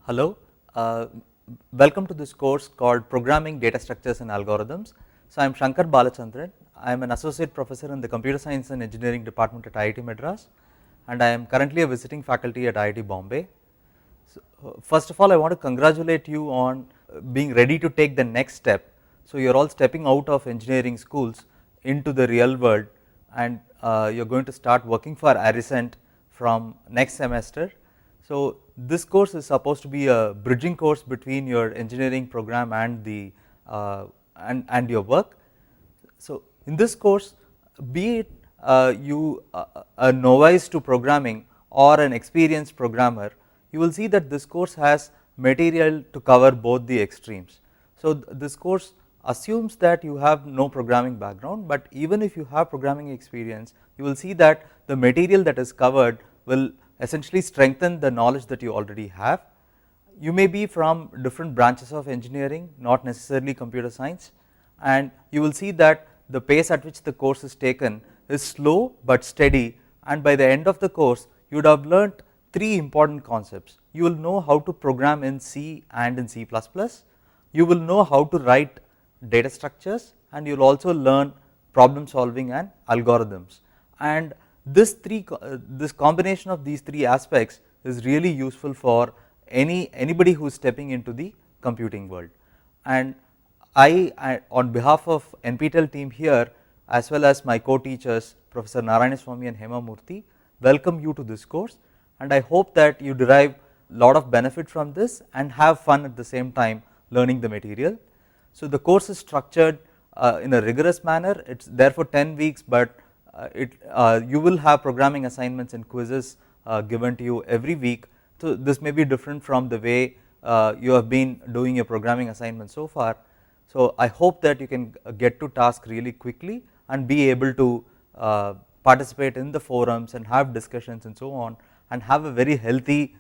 Hello, welcome to this course called Programming Data Structures and Algorithms. So, I am Shankar Balachandran. I am an associate professor in the Computer Science and Engineering department at IIT Madras, and I am currently a visiting faculty at IIT Bombay. So, first of all, I want to congratulate you on being ready to take the next step. So, you are all stepping out of engineering schools into the real world, and you are going to start working for Aricent from next semester. So, this course is supposed to be a bridging course between your engineering program and the and your work. So, in this course, be it you a novice to programming or an experienced programmer, you will see that this course has material to cover both the extremes. So, this course assumes that you have no programming background, but even if you have programming experience, you will see that the material that is covered will essentially strengthen the knowledge that you already have. You may be from different branches of engineering, not necessarily computer science, and you will see that the pace at which the course is taken is slow but steady, and by the end of the course you would have learnt three important concepts. You will know how to program in C and in C++, you will know how to write data structures, and you will also learn problem solving and algorithms. And this combination of these three aspects is really useful for anybody who is stepping into the computing world. And I on behalf of NPTEL team here, as well as my co-teachers Professor Narayanaswamy and Hema Murthy, welcome you to this course, and I hope that you derive a lot of benefit from this and have fun at the same time learning the material. So, the course is structured in a rigorous manner. It is there for 10 weeks, but you will have programming assignments and quizzes given to you every week. So, this may be different from the way you have been doing your programming assignments so far. So, I hope that you can get to task really quickly and be able to participate in the forums and have discussions and so on, and have a very healthy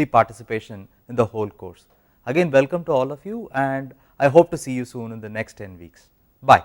participation in the whole course. Again, welcome to all of you, and I hope to see you soon in the next 10 weeks. Bye.